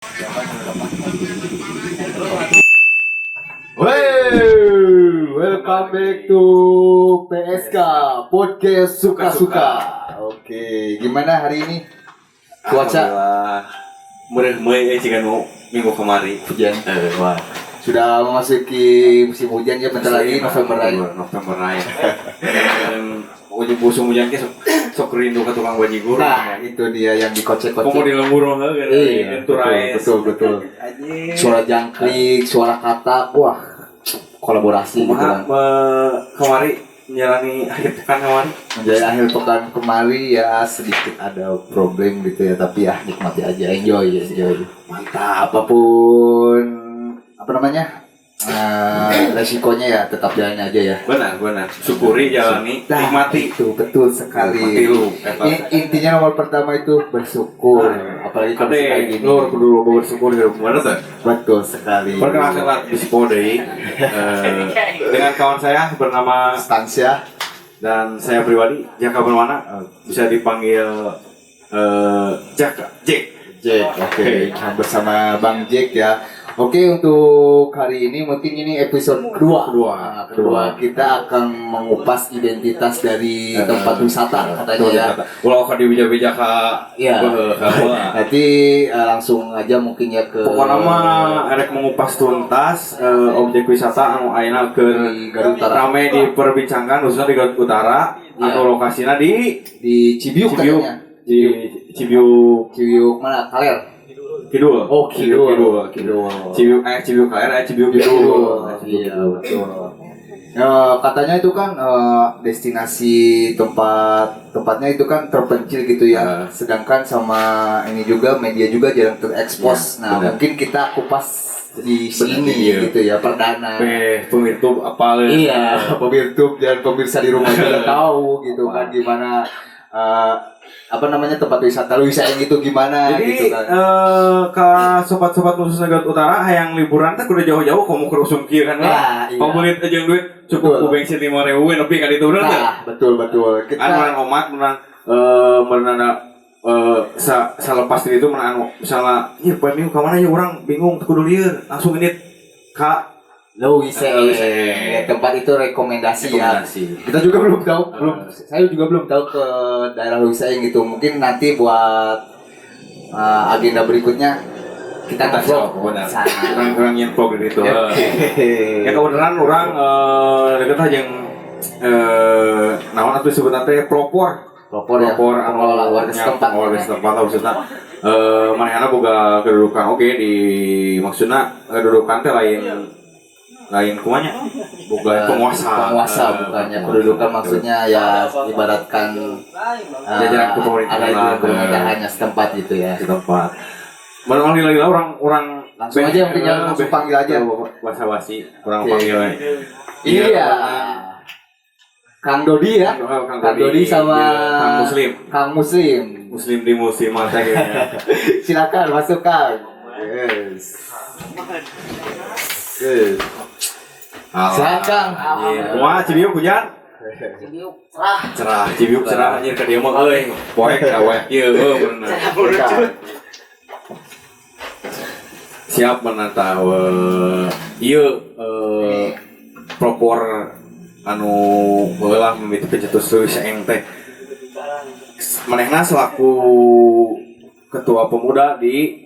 Welcome back to PSK Podcast Suka-Suka. Oke, gimana hari ini? Cuaca murah-murah jika minggu kemarin hujan. Wah. Sudah memasuki musim hujan ya, bentar lagi November raya. Ujung musim hujan ke sok rindu ke tukang bajigur. Nah, itu dia yang dikocek-kocek. Komo di lembur mah kan. Iya, betul. Suara jangkrik, suara katak, wah, kolaborasi gitu kan. Kemarin menjalani akhir pekan kemarin. Menjalani akhir pekan kemarin ya sedikit ada problem gitu ya, tapi ya nikmati aja, enjoy. Mantap, apapun apa namanya resikonya ya tetap jalani aja ya. Benar. Syukuri, jalani, nikmati. Itu betul sekali. Nikmati lu. Intinya nomor pertama itu bersyukur. Apalagi kalau kayak gini. Lu kudu bersyukur di rumah tuh. Betul sekali. Perkenalkan di Spodey dengan kawan saya bernama Stansia dan saya pribadi Jaka Permana, bisa dipanggil Jack. Oke. Bersama Bang Jack ya. Oke, untuk hari ini mungkin ini episode kedua kita akan mengupas identitas dari tempat wisata katanya ya. Kalau kau dibija-bija ya. Nanti langsung aja mungkin ya ke pokoknya mah erek mengupas tuntas objek wisata anu ayeuna ke Garut Utara. Rame diperbincangkan khususnya di Garut Utara. Anu lokasinya di Cibiuk katanya. Di Cibiuk mana? Kaler. Kidul. Kidul. Cibiuk Kaler, Cibiuk Kidul. Iya, betul. Katanya itu kan destinasi tempatnya itu kan terpencil gitu ya. Sedangkan sama ini juga media juga jarang terekspos. Ya, nah, mungkin kita kupas di sini gitu ya, perdana. Pemirsa apa le? Iya, pemirsa dan pemirsa di rumah juga tahu gitu kan gimana tempat wisata lu bisa yang itu gimana. Jadi gitu kan. Ke sobat-sobat khususnya Garut Utara yang liburan teh kudu jauh-jauh komo ke Rusung kieu kan. Iya. Pambulit aja duit cukup ku bensin 5.000 lebih kan itu bener teh. Nah, betul. Kita menang selepas itu menang misalnya ieu poe minggu ka mana ya urang bingung kudu lieur langsung ini ka ya, tempat itu rekomendasi ya. Kita juga belum tahu, saya juga belum tahu ke daerah Luisaing gitu. Mungkin nanti buat agenda berikutnya kita vlog kurang info gitu. Ya kebenaran orang deket aja yang naon atuh sebutan teh pelopor warga setempat maksudna manehna boga kedudukan oke di maksudna kedudukan teh lain kumanya bukan penguasa bukannya kedudukan maksudnya ya ibaratkan jajaran pemerintahannya setempat gitu ya. Setempat. Manggil orang langsung aja yang langsung panggil aja. Basa-basi orang panggil. Iya. Kang Dodi ya. Kang Dodi sama Kang Muslim. Muslim di musim masa ya. Silakan masuk Kang. Yes. Silakan. Wah, Cibiuk hujan. Cibiuk cerah anjir ka dieu mah euy. Poek awek ieu bener. Siap menantau ieu propor anu heula mimiti pencetus Luisaing teh. Manehna selaku ketua pemuda di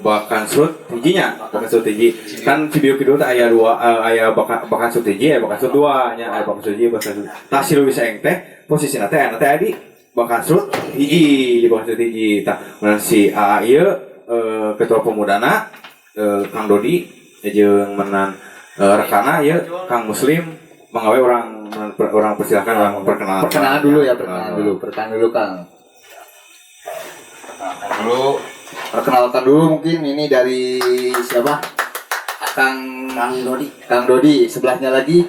Bakansrut hijinya Bakansrut hiji kan Cibiuk Kidul teh aya dua aya Bakansrut hiji aya Bakansrut dua nya aya Bakansrut hiji Bakansrut tah si Luisaing teh posisina teh ana teh di Bakansrut hiji di Bakansrut hiji tah mun si AA ieu ketua pemudana Kang Dodi jeung menan rekana ieu Kang Muslim manggawe orang persilakan orang perkenalan dulu Kang. Perkenalkan dulu mungkin ini dari siapa? Kang Dodi. Sebelahnya lagi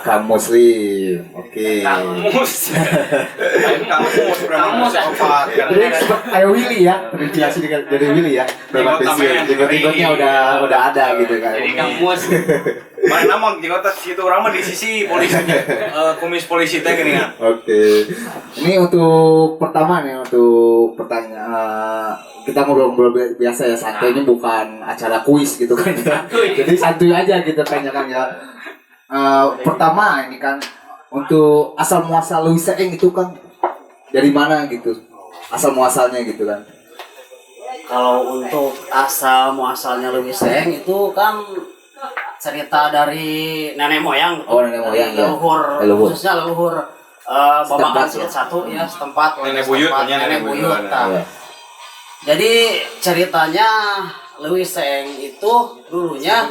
Kang Muslim. Oke. Kang Mus apa? Ayo Willy ya. Terinspirasi dari Willy ya. Jenggot-jenggotnya udah ada gitu kan. Jadi Kang Mus. Mana nama jika situ orang mah di sisi polisi, kumis polisi teh gini kan. Oke. Ini untuk pertama nih, untuk pertanyaan kita ngobrol-ngobrol biasa ya, santai. Ini bukan acara kuis gitu kan. Jadi santuy aja gitu kan ya kan ya. Pertama ini kan untuk asal muasal Louis Seeng itu kan dari mana gitu? Asal muasalnya gitu kan. Kalau untuk asal muasalnya Louis Seeng itu kan cerita dari nenek moyang. Oh, nenek moyang, ya. Leluhur, khususnya leluhur Babakan Silat satu ya, setempat Nenek buyut, nenek buyut. Iya. Jadi ceritanya Louis Seeng itu dulunya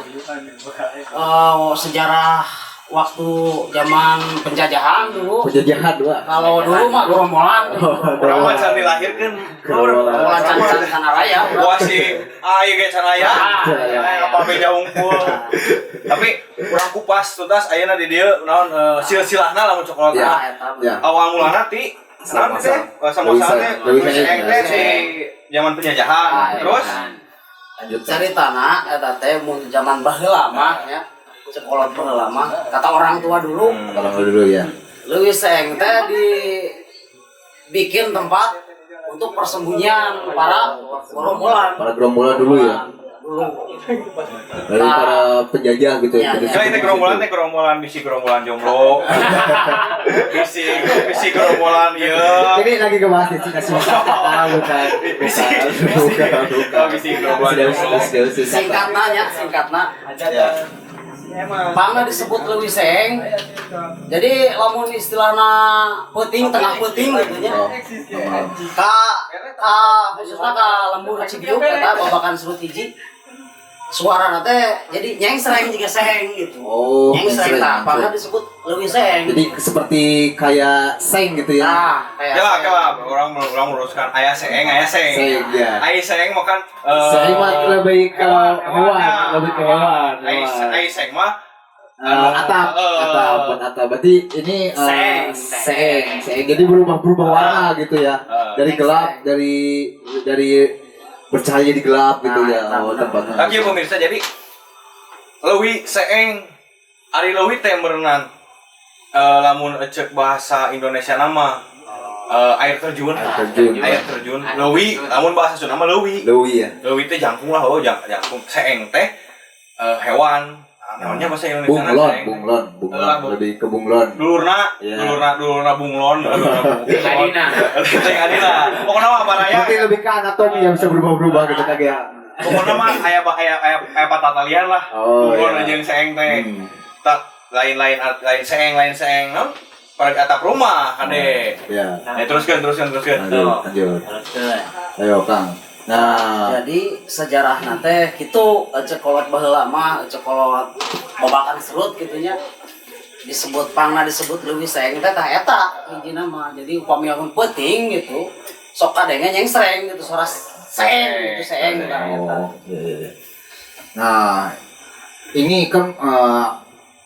sejarah waktu zaman penjajahan dulu. Penjajahan dua. Kalau dulu mah gerombolan. Orang mah can dilahirkeun Gerombolan can sana raya. wah si aya ge can aya. Apa beda unggul. Tapi urang kupas tuntas ayeuna di dieu naon silsilahna lamun cokolot. Ya. Ya. Awal mulana ti naon teh? Sama-sama teh si zaman penjajahan. Terus Lanjut. Ceritana eta teh mun zaman baheula mah ya. Sekolah baheula mah kata orang tua dulu. Kalau dulu ya. Louis Seeng teh dibikin tempat untuk persembunyian para gerombolan. Para gerombolan dulu ya. Dulu. Dari para penjajah gitu ya. Ya, Jadi teh gerombolan bisi gerombolan jomblo. bisi gerombolan ieu. Ini lagi ngebahas nih kasih bukan. Bisi gerombolan jomblo. Singkatna. Pangna disebut Louis Seeng. Jadi lamun istilahna peuting tengah peuting gitu nya. Khususna ka lembur Cibiuk eta Babakan Surut hiji. Suara teh jadi nyengsreng juga Seeng gitu. Oh, nyengsreng tah pangna disebut Louis Seeng. Jadi seperti kayak seng gitu ya. Nah, kayak Ya, orang meluruskan aya seeng. Seng ya. Ai seeng mah kan Seng mah lebih ke hewan, lebih ke hewan. Ai seeng mah Atap. Berarti ini seng. Jadi berubah warna gitu ya. Dari gelap, dari bercahaya di gelap gitu ya. Oh, tempatnya. Tapi pemirsa, jadi Louis Seeng ari Louis teh merenang lamun cek bahasa Indonesia nama air terjun. Louis lamun bahasa Sunda mah Louis ya. Louis teh jangkung lah, jangkung. Seeng teh hewan. Namanya bahasa Indonesia bunglon. Lebih ke bunglon. Dulurna bunglon. Adina. Pokoknya mah baraya. Mungkin lebih ke anatomi yang bisa berubah-ubah gitu kayak. Pokoknya mah aya patatalian lah. Bunglon jeung seeng teh. Tak lain seeng no? Pada atap rumah ade. Ya. Teruskan. Lanjut. Ayo Kang. Nah, jadi sejarah nate kitu cekolot baheula mah cekolot Babakan Surut gitunya disebut Louis Seeng teh tah eta hijina mah. Jadi upami lamun peuting gitu sok kadenge nyengsreng gitu suara seeng gitu seeng tah eta. Iya. Nah, ini kan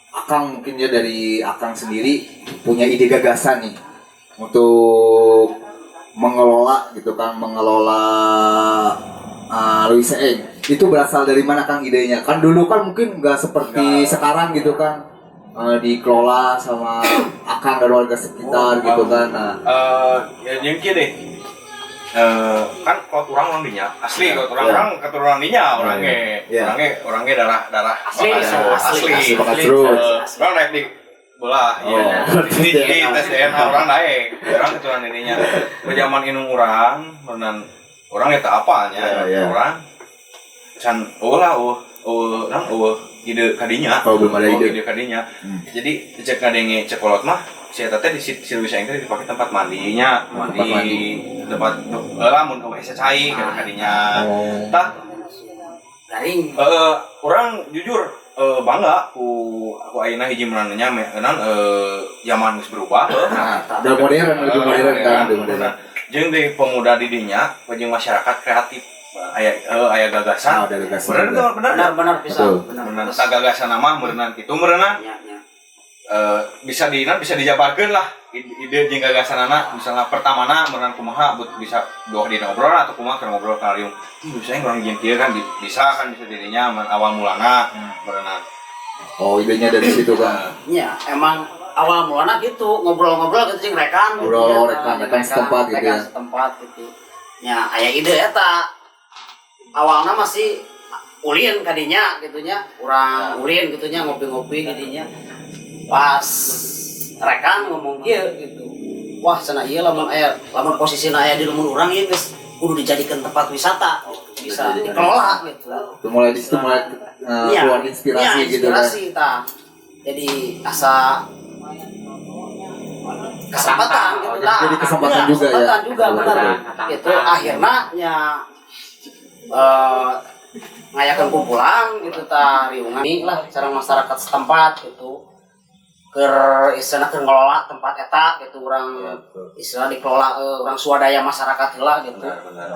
Akang mungkin ya dari Akang sendiri punya ide gagasan nih untuk mengelola Louis Seeng. Itu berasal dari mana Kang idenya? Kan dulu kan mungkin nggak seperti sekarang gitu kan, dikelola sama Akang dan warga sekitar gitu kan. Nah, yang kieu deh. Kan kalau orang dinya asli, kalau orang keturunan dinya orangnya darah asli. Orang naik di bola, iya. Ini tes DNA orang naik, orang keturunan ininya. Zaman inung orang, orang eta apanya, orang can ide kadinya. Kalau belum ada ide kadinya. Jadi cek kadenge cekolot mah si eta teh di Louis Seeng teh dipake tempat mandinya, tempat lamun WC cai kadinya. Tah Garing. Orang jujur bangga aku ayeuna hiji meunannya zaman geus berubah. Udah lebih modern kan, Jeung di pemuda di dinya, jeung masyarakat kreatif. Aya gagasan. Ada gagasan. Benar pisan. Benar. Gagasan mah meureunan kitu meureunan. Bisa dijabarkeun lah ide jeung gagasanana. Misalnya pertamana meureunan kumaha bisa doa dina obrolan atau kumaha keur ngobrol kalium. Bisa urang jeung kieu kan bisa dirinya awal mulana meureunan. Oh, idenya dari situ kan. Ya emang awal mulanya gitu ngobrol-ngobrol gitu jeung rekan gitu Ngobrol, ya. rekan setempat gitu rekan ya. setempat gitu nya aya ide eta awalnya masih ulin kadinya gitunya urang ulin gitunya ngopi-ngopi gitunya pas rekan ngomong kieu gitu wah cenah ieu lamun posisina aya di lumun urang ieu geus kudu dijadikan tempat wisata bisa dikelola gitu. Itu mulai di situ mulai keluar inspirasi gitu kan. Inspirasi tah. Jadi asa kesempatan gitu lah. Jadi kesempatan juga ya. Kesempatan juga benar. Itu akhirnya nya ngayakeun kumpulan gitu tah riungan lah sareng masyarakat setempat gitu. Istilahna keur ngelola tempat eta gitu urang istilah dikelola urang swadaya masyarakat heula gitu.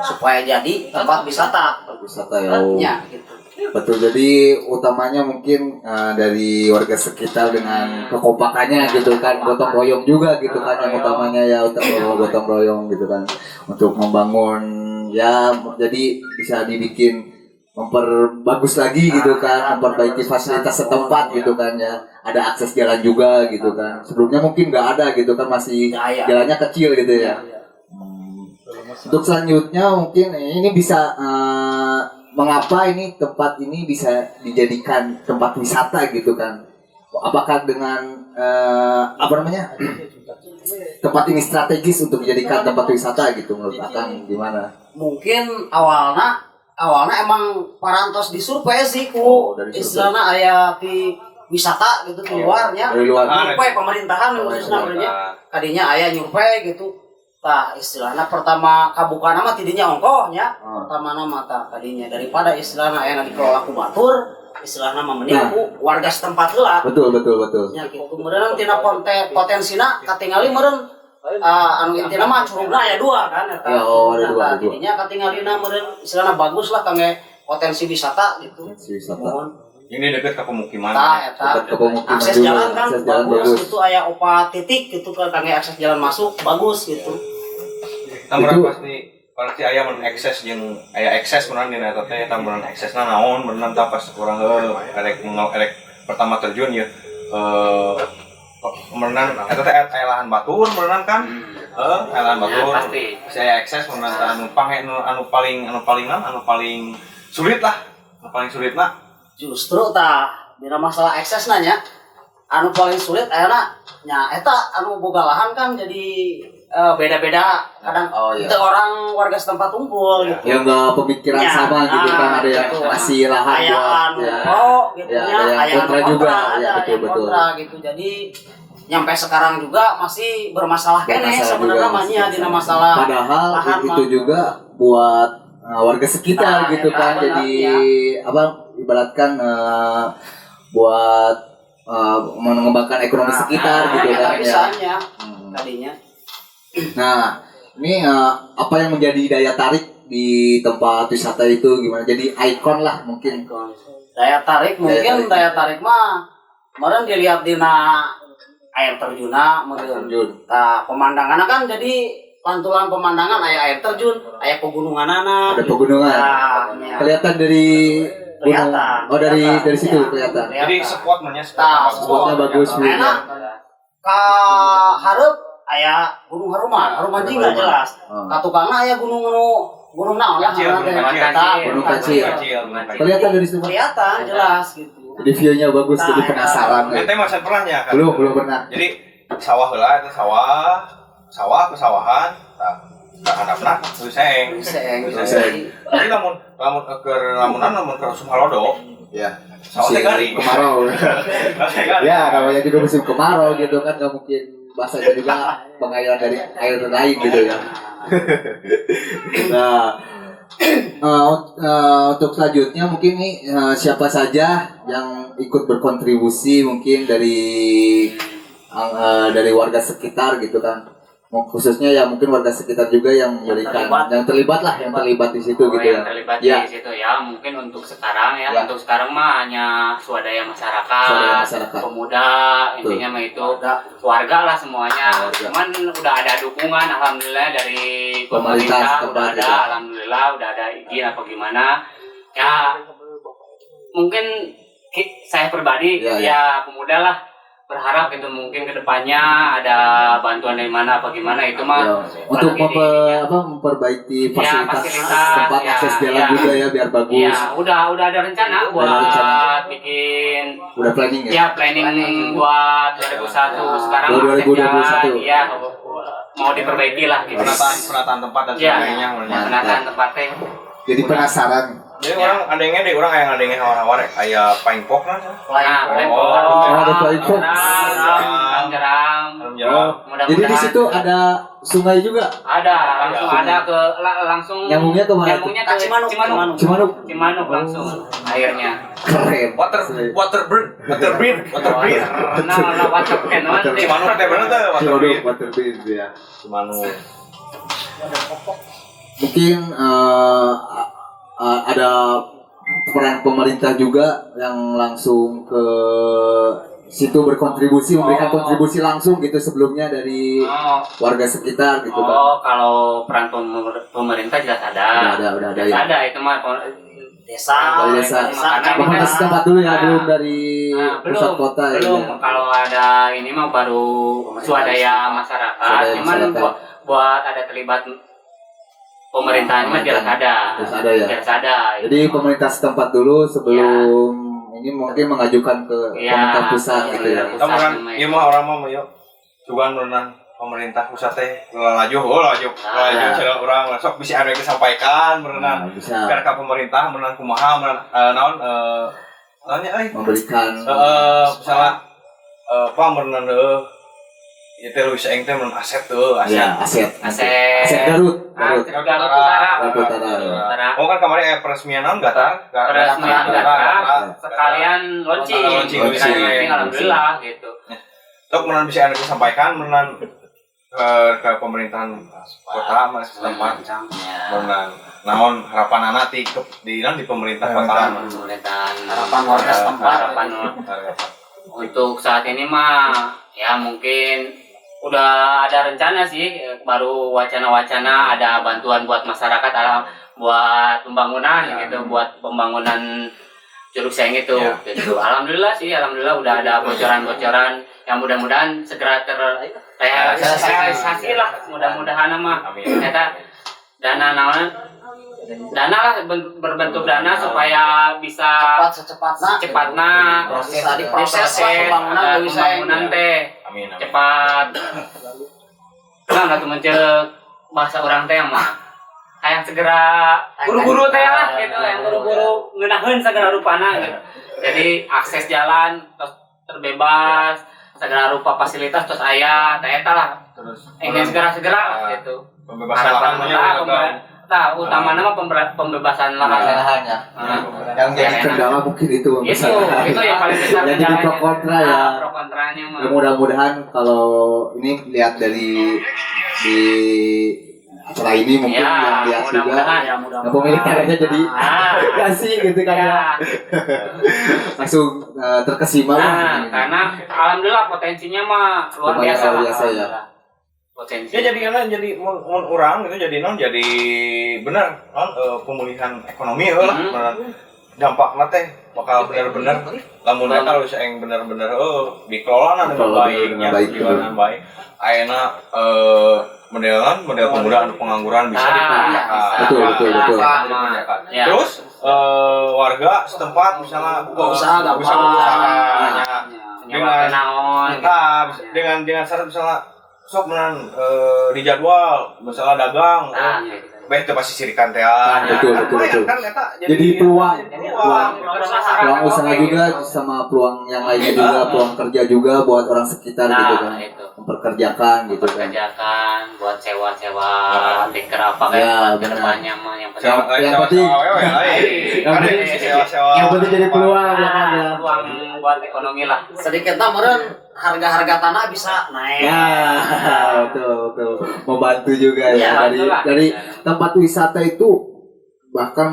Supaya jadi tempat wisata. Wisata ya. Gitu. Betul, jadi utamanya mungkin dari warga sekitar dengan kekompakannya gitu kan, gotong royong juga gitu kan yang utamanya ya gotong royong gitu kan untuk membangun ya jadi bisa dibikin memperbagus lagi gitu kan, memperbaiki fasilitas setempat gitu kan ya, ada akses jalan juga gitu kan, sebelumnya mungkin nggak ada gitu kan, masih jalannya kecil gitu ya. Untuk selanjutnya mungkin ini bisa mengapa ini tempat ini bisa dijadikan tempat wisata gitu kan? Apakah dengan apa namanya tempat ini strategis untuk dijadikan tempat wisata gitu menurut Akang gimana? Mungkin awalnya emang parantos disurvei sih ku istilahnya aya di wisata gitu di luarnya. Dari luar. Nyurvei pemerintahan khususnya kadinya aya nyurvei gitu. Tah istilahnya pertama kabuka nama tidinya ongkohnya pertama nama tah tadinya daripada istilahnya aya dikelola ku batur istilahnya mah mending ku warga setempat heula. Betul. Nya kitu kemudian tina potensina katingali meureun anu intina mah curugna aya dua kan eta. Ada dua. Tidinya katingalina meureun istilahna bagus lah kangge potensi wisata gitu. Ini dekat ke pemukiman. Tah eta. Akses jalan kan bagus itu aya 4 titik gitu kan kangge akses jalan masuk bagus gitu. Tambahan pasti aya mun akses jeung aya akses mun dina eta teh tambahan aksesna naon beneran tah pas urang erek pertama terjun ya merenang eta teh aya lahan batur merenang kan aya lahan batur pasti saya akses merenang anu paling sulit lah justru tah dina masalah akses nanya anu paling sulit ayeuna nya eta anu boga lahan kan jadi beda-beda kadang itu orang warga setempat kumpul gitu. Yang nggak pemikiran sama gitu kan, ada yang masih lahan buat gitu aya kontra juga betul gitu. Jadi nyampe sekarang juga masih bermasalah kene sebenarnya namanya dina masalah padahal itu juga buat warga sekitar gitu kan. Jadi apa ibaratkan buat mengembangkan ekonomi sekitar gitu kan ya. Tadinya. Nah, ini apa yang menjadi daya tarik di tempat wisata itu gimana? Jadi ikon lah mungkin. Daya tarik mah kemarin dilihat dina air terjunna meureun. Tah pemandanganna kan jadi pantulan pemandangan aya air terjun, aya pegununganana. Ada pegunungan. Kelihatan dari gunung. Oh dari situ kelihatan. Jadi spotnya bagus. Enak. Ka hareup aya gunung Haruman juga jelas. Katukangna aya gunung naon lah. Gunung kecil. Kelihatan dari situ. Kelihatan jelas gitu. Jadi view-nya bagus, jadi penasaran. Ente masih pernah ya kan? Belum pernah. Jadi sawah heula eta sawah kesawahan, tah handapna seng. Jadi lamun keur Sumalodo, ya. sawah teh garing. Kemarau. Ya, namanya juga musim kemarau gitu kan, enggak mungkin bahasanya juga pengairan dari air lain gitu ya. Nah, untuk selanjutnya mungkin nih siapa saja yang ikut berkontribusi mungkin dari warga sekitar gitu kan. Khususnya ya mungkin warga sekitar juga yang memberikan yang terlibat di situ gitu yang ya. Terlibat di situ ya. Mungkin untuk sekarang untuk sekarang mah hanya swadaya masyarakat. Pemuda intinya mah itu warga lah semuanya. Cuman udah ada dukungan alhamdulillah dari pemerintah udah ada ya. Alhamdulillah udah ada izin apa gimana. Ya mungkin saya pribadi Ya, ya pemuda lah berharap itu mungkin kedepannya ada bantuan dari mana apa gimana itu mah Ya, untuk apalagi memperbaiki Ya, fasilitas tempat ya, akses jalan ya. juga ya biar bagus. ya udah ada rencana buat ada rencana. bikin Udah planning ya? ya planning buat 2021 sekarang Oh, akses 2021. jalan, ya mau diperbaiki lah gitu. penataan tempat dan Ya, sebagainya. penataan tempatnya. Jadi penasaran. Jadi orang adanya deh orang yang adanya hawar-hawar aya paling pok nah. Nah, ada Flying Fox. jarang. Oh, Jadi di situ ada sungai juga. Ada langsung ada ke langsung Nyambungnya ke mana tuh? nyambungnya ke Cimanuk. Cimanuk. langsung airnya. Keren. waterbird. Nah, WhatsApp kan Cimanuk teh bener teh waterbird. Waterbird ya. Cimanuk. Mungkin ada peran pemerintah juga yang langsung ke situ berkontribusi, memberikan kontribusi langsung gitu sebelumnya dari warga sekitar gitu kan. Oh, kalau peran pemerintah jelas ada. Udah ada Jelas ya. ada itu mah Desa. Dari desa. Karena Pemerintah kita- setempat dulu ya, Nah, belum dari pusat kota ya. belum. Kalau ada ini mah baru swadaya masyarakat. Swadaya Cuman masyarakat. buat ada terlibat pemerintahan mah jelas ada. Jelas ada ya. Jelas ada. Jadi pemerintah setempat dulu sebelum ini mungkin mengajukan ke pemerintah pusat gitu ya. Pusat Kamu kan namanya. ieu mah orang mah yuk. Cuman berenang pemerintah pusat teh laju cenah urang sok bisa anu disampaikan berenang. Nah, bisa Karena pemerintah berenang kumaha naon naonnya memberikan misalnya apa berenang ieu teh lu saeng teh berenang aset tuh ya, aset. aset Garut. Garut Utara. Garut Utara. Oh kan kemarin peresmian naon Gatar. Peresmian Gatar. Sekalian launching. Launching. Alhamdulillah gitu. Tok menan bisa anu disampaikan menan ke pemerintahan kota mas setempat menan naon harapan anak di pemerintah kota Pemerintahan Harapan warga setempat. harapan untuk saat ini mah ya mungkin udah ada rencana sih, baru wacana-wacana ada bantuan buat masyarakat buat pembangunan gitu, buat pembangunan Curug Seng itu gitu. Alhamdulillah udah ada bocoran-bocoran yang mudah-mudahan segera terrealisasi lah, mudah-mudahan mah ternyata dana lah berbentuk dana supaya bisa secepatnya proses pembangunan teh amin cepat. Nggak tuh mencek bahasa orang teh mah hayang segera buru-buru teh lah gitu, yang buru-buru ngeunaheun segala rupana gitu. Jadi akses jalan terus terbebas, segala rupa fasilitas terus aya teh eta lah. terus Ingin segera lah gitu. pembebasan lahan Nah, utama nama pembebasan lahan. ya. Yang jadi kendala mungkin itu Itu yang paling besar yang jadi pro kontra ya. Pro kontranya mah. Ya, mudah-mudahan kalau ini lihat dari di acara ini mungkin yang lihat juga yang pemilik karyanya jadi kasih gitu kan ya. Langsung terkesima lah. Karena alhamdulillah potensinya mah luar biasa lah. Ya. Potensi. ya jadi karena jadi mun urang gitu jadi jadi bener pemulihan ekonomi lah dampaknya teh bakal bener-bener lamun eta lu saeng bener-bener dikelola dengan baik dengan baik ayeuna model pemuda anu pengangguran bisa dikerjakan Betul. Ya. terus warga setempat misalnya usaha dengan syarat misalnya sok menan di jadwal misalnya dagang baik itu pasti sirikan teh Betul. kan eta Jadi peluang usaha Oke. juga sama peluang yang lainnya juga, peluang kerja juga buat orang sekitar gitu kan. Itu. Memperkerjakan gitu kan. Kerjakan buat sewa-sewa tinker apa Ya, kayak benar. kedepannya mah yang penting. Yang penting yang penting jadi peluang ya kan ya. Peluang buat ekonomi lah. Sedikit meureun harga-harga tanah bisa naik. Ya, betul. Membantu juga ya, Ya, betul lah. dari tempat wisata itu bahkan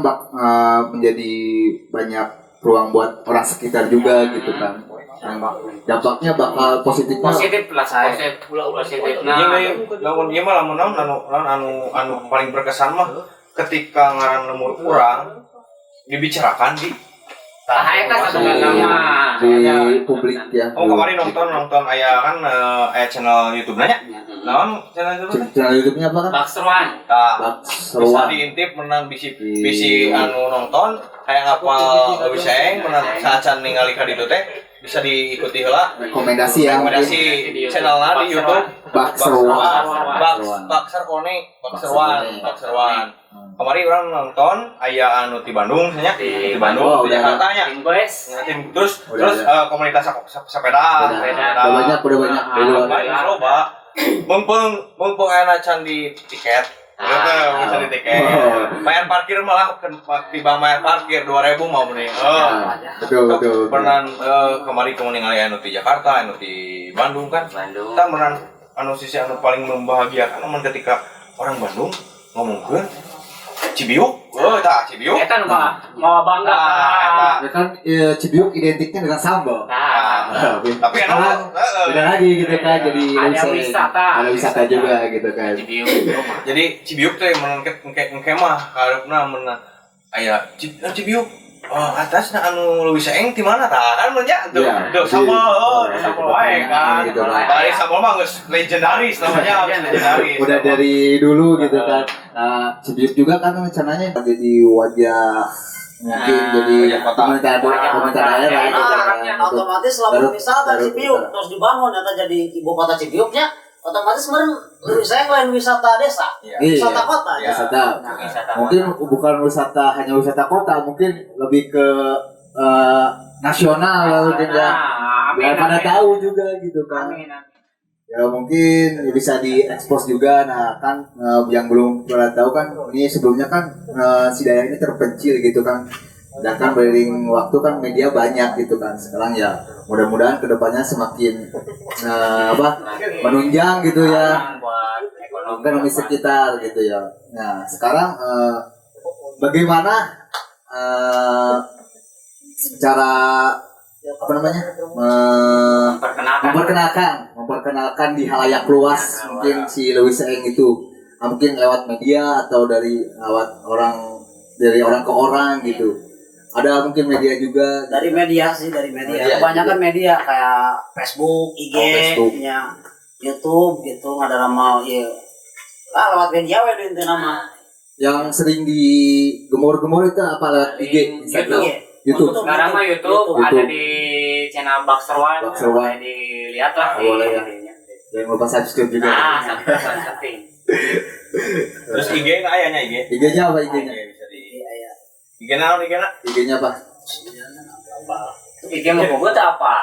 menjadi banyak peluang buat orang sekitar juga gitu kan. Dampaknya bakal Positif lah, positif. lamun ieu mah lamun anu paling berkesan mah ketika ngaran lemur urang dibicarakan di Eta sebenarnya mah di publik ya. Oh kemarin nonton aya kan channel YouTube nanya. Naon channel YouTube? Channel YouTube-nya apa kan? Bakseruan. Tah. Bisa Seruan. diintip menang bisi anu nonton kayak ngapal lebih sayang menang saacan ningali ka ditu teh bisa diikuti heula. Rekomendasi ya. Rekomendasi channelna di YouTube Bakseruan. Bakseruan. Kemarin orang nonton aya anu di Bandung nya di Bandung di Jakarta nya. Terus komunitas sepeda. Udah banyak. Loba. Mumpung aya can di tiket. Bisa di tiket. Bayar parkir malah tiba bayar parkir 2.000 mau mending. Betul. Pernah kemarin ningali anu di Jakarta, anu di Bandung kan. Kita pernah anu sisi anu paling membahagiakan ketika orang Bandung ngomongkeun Cibiuk, Cibiuk. Eta nu mau bangga. Ya kan Cibiuk identiknya dengan sambal. Tapi sekarang beda lagi gitu kan, jadi ada wisata. Ada wisata juga gitu kan. Jadi Cibiuk teh engke mah hareupeuna mun aya Cibiuk atasna anu leuwih saeng ti mana tah kan mun nya tuh sambal wae kan. Bari sambal mah geus legendaris namanya, legendaris. Udah dari dulu gitu kan. Nah, Cibiuk juga kan rencananya jadi wajah mungkin jadi komentar daerah gitu kan. Otomatis lamun wisata Cibiuk terus dibangun eta jadi ibu kota Cibiuknya, otomatis meureun lebih sayang lain wisata desa. Wisata kota. Wisata. Mungkin bukan hanya wisata kota, mungkin lebih ke nasional mungkin ya. Biar pada tahu juga gitu kan. Ya mungkin bisa diekspos juga. Nah kan yang belum pernah tahu kan ini sebelumnya kan si daerah ini terpencil gitu kan. Dan kan beriring waktu kan media banyak gitu kan. Sekarang ya mudah-mudahan kedepannya semakin menunjang gitu ya ekonomi sekitar gitu ya. Nah sekarang bagaimana cara memperkenalkan di halayak luas mungkin si Leuwih Saeng itu mungkin lewat media atau dari orang ke orang gitu. Ada mungkin media juga dari media. Kebanyakan media kayak Facebook, IG, nya YouTube gitu ada nama lewat media we itu nama. Yang sering digemur-gemur itu apa lewat IG, Instagram, YouTube. Sekarang mah YouTube ada di channel Bakseruan. Boleh dilihat lah. Boleh ya. Jangan lupa subscribe juga. Subscribe. Terus IG ayahnya IG. IG-nya apa IG-nya? IG-nya apa? IG mau buat apa?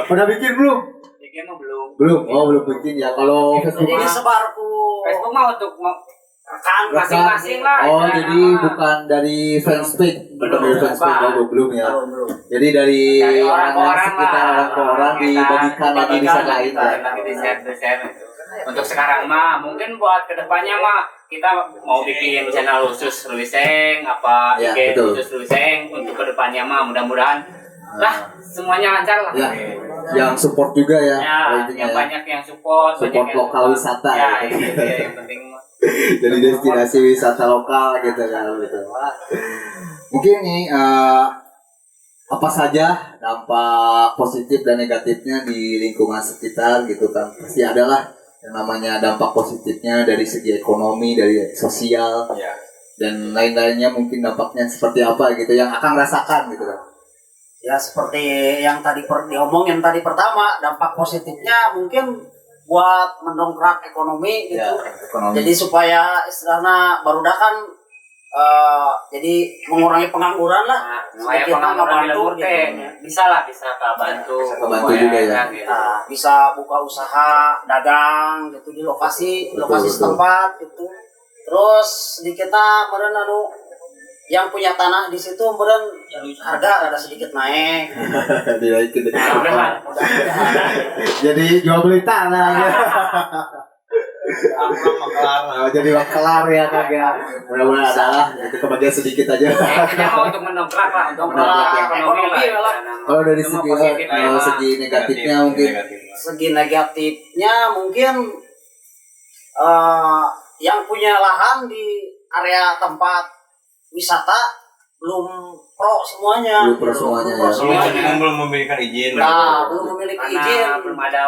Udah bikin belum? IG mah belum. Belum bikin ya. Kalau Facebook jadi disebar ku Facebook mah untuk rekan masing-masing lah. Jadi bukan dari fanspage, belum ya. Jadi dari orang-orang sekitar orang ke orang dibagikan lagi di sana lain. Di-share. Untuk sekarang mah mungkin buat kedepannya mah kita mau bikin channel khusus Leuwih Saeng IG khusus Leuwih Saeng untuk kedepannya mah mudah-mudahan semuanya lancar lah. Ya, yang support juga ya. Yang banyak yang support lokal wisata. Ya, itu yang penting. Jadi destinasi wisata lokal gitu kan gitu. Mungkin nih apa saja dampak positif dan negatifnya di lingkungan sekitar gitu kan. Pasti adalah yang namanya dampak positifnya dari segi ekonomi, dari sosial, dan lain-lainnya mungkin dampaknya seperti apa gitu yang akan rasakan gitu kan. Ya seperti yang tadi diomongin tadi pertama, dampak positifnya mungkin buat mendongkrak ekonomi gitu. Jadi supaya istilahnya barudak kan jadi mengurangi pengangguran lah. Supaya pengangguran di lembur bisa bantu juga ya. Bisa buka usaha dagang gitu di lokasi setempat gitu. Terus di kita meureun yang punya tanah di situ meureun harga ada sedikit naik. Dinaikin. Jadi jual beli tanah ya. Jadi kelar ya kagak. Mudah-mudahan adalah itu kebagian sedikit aja. Mau untuk mendongkrak lah, untuk ekonomi lah. Kalau dari segi negatifnya mungkin. Segi negatifnya mungkin yang punya lahan di area tempat wisata belum pro semuanya. Belum pro semuanya, ya. Belum memiliki izin. Nah, belum memiliki Karena izin. belum ada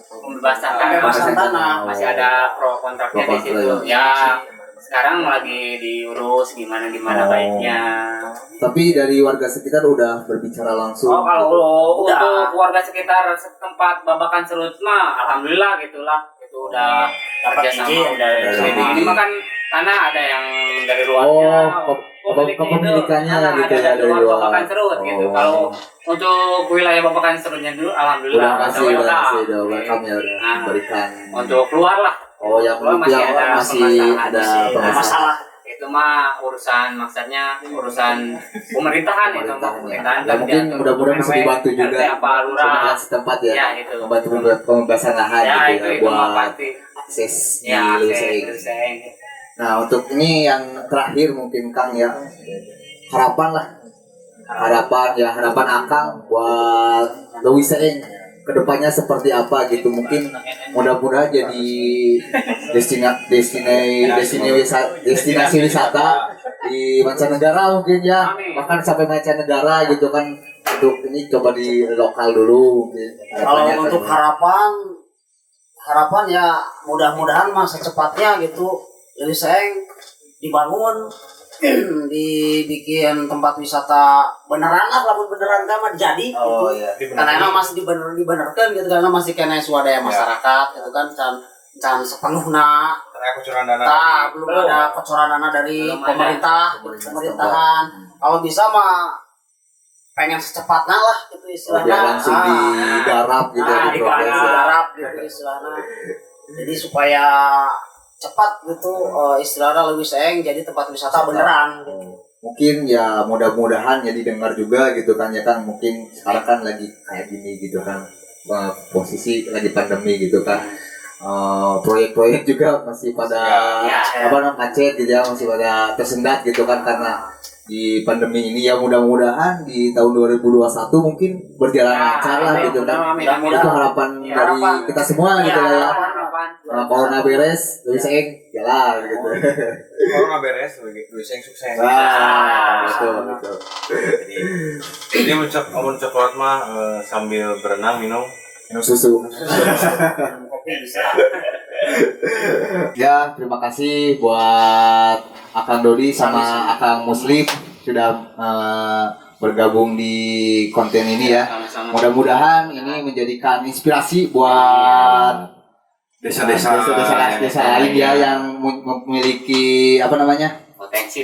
pembebasan tanah. masih ada pro kontraknya di situ. Ya, sekarang lagi diurus gimana baiknya. Tapi dari warga sekitar udah berbicara langsung. Oh, kalau Udah. untuk warga sekitar setempat Babakan Serut mah alhamdulillah gitulah. Itu udah Dapat kerjasama izin. udah ini mah kan tanah ada yang dari luarnya. Kepemilikannya Tanah gitu ada ya, dari luar. Babakan Serut gitu. Oh. Kalau untuk wilayah Babakan Serutnya dulu alhamdulillah Udah welcome. welcome ya udah Nah, berikan. Untuk keluar lah. Oh, yang Keluar masih ada Ada masalah. Itu mah urusan maksudnya urusan pemerintahan itu mah pemerintahan Ya mungkin mudah-mudahan bisa dibantu juga apa lurah sama setempat ya, ya itu membantu pembebasan lahan ya gitu itu mah buat pasti akses di ya Lewiseng. Lewiseng. Nah untuk ini yang terakhir mungkin Kang ya, harapan Akang buat Lewiseng kedepannya seperti apa gitu, mungkin mudah-mudahan jadi destinasi wisata di mancanegara mungkin ya, bahkan sampai mancanegara gitu kan. Untuk ini coba di lokal dulu mungkin. Kalau untuk harapan ya mudah-mudahan mah secepatnya gitu Lewiseng dibangun, dibikin tempat wisata beneran lah, lamun beneran kan mah jadi gitu. Iya. Karena emang masih dibenerkan gitu, karena masih kena swadaya masyarakat gitu kan, can sepenuhna. Belum ada kocoran dana dari pemerintahan. Kalau bisa mah pengen secepatnya lah gitu istilahnya. Biar langsung digarap gitu. Digarap gitu istilahnya. Jadi supaya cepat gitu istilahnya Lewiseng jadi tempat wisata beneran gitu. Mungkin ya mudah-mudahan ya didengar juga gitu kan ya kan, mungkin sekarang kan lagi kayak gini gitu kan, posisi lagi pandemi gitu kan, proyek-proyek juga masih pada macet gitu ya, masih pada tersendat gitu kan karena di pandemi ini. Ya mudah-mudahan di tahun 2021 mungkin berjalan lancar lah gitu kan. Itu harapan dari kita semua gitu lah ya. Corona beres, Lewiseng jalan gitu. Corona beres, Lewiseng sukses. Betul. Jadi amun coklat mah sambil berenang minum susu. Ya, terima kasih buat Akang Dodi sama Akang Muslim sudah bergabung di konten ini ya. Mudah-mudahan ini menjadikan inspirasi buat desa-desa lain ya yang memiliki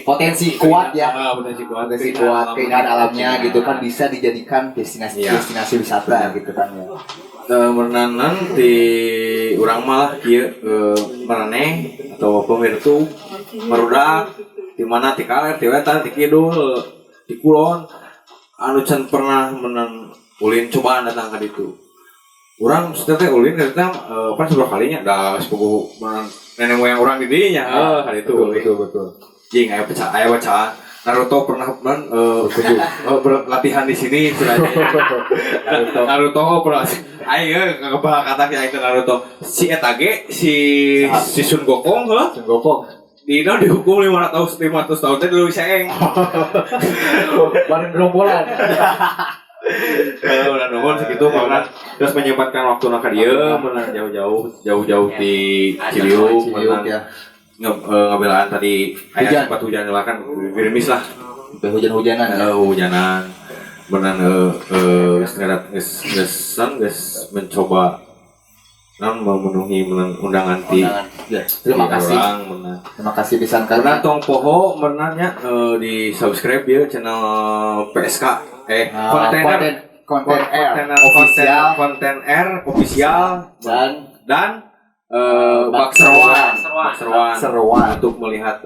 potensi kuat ya, potensi kuat keindahan alamnya gitu kan, bisa dijadikan destinasi wisata gitu kan ya. Merenanan di urang malah kieu mereneh atau pemirtu merudak di mana ti kaler ti wetan ti kidul di kulon anu can pernah ulin cobaan datang ka ditu. Urang teh ulin ka ditu pan seberapa kalinya da sepupu nenek moyang urang di dinya ka ditu. Betul. Jing aya bacaan Naruto pernah berlatihan di sini istilahnya. Naruto pernah ayo kebah kata itu Naruto si eta ge si Sun Gokong dihukum 500 tahun teh dulu Lewiseng. Bareng gerombolan. Udah nongol segitu kan terus menyempatkan waktu nak dia menang jauh-jauh di Ciliuk ya. Ngebelaan tadi ayah sempat hujan kan gerimis lah hujanan benar guys mencoba memenuhi undangan terima kasih pisan karena tong poho menanya di subscribe ya channel PSK konten R official dan Bak Seruan untuk melihat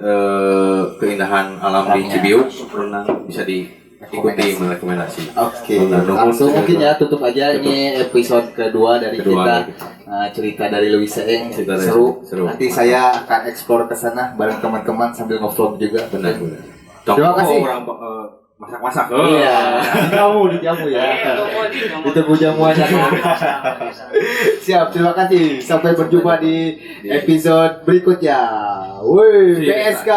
keindahan alam di Cibiuk renang bisa diikuti merekomendasi. Oke. Langsung mungkin ya tutup aja ini episode kedua dari kita cerita dari Lewiseng seru. Nanti saya akan eksplor ke sana bareng teman-teman sambil nge-vlog juga. Benar. Terima kasih. Masak-masak. Iya. Dijamu ya. Ditunggu jamuannya. Siap, terima kasih. Sampai berjumpa di episode berikutnya. Woi, PSK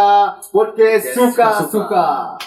Podcast suka-suka.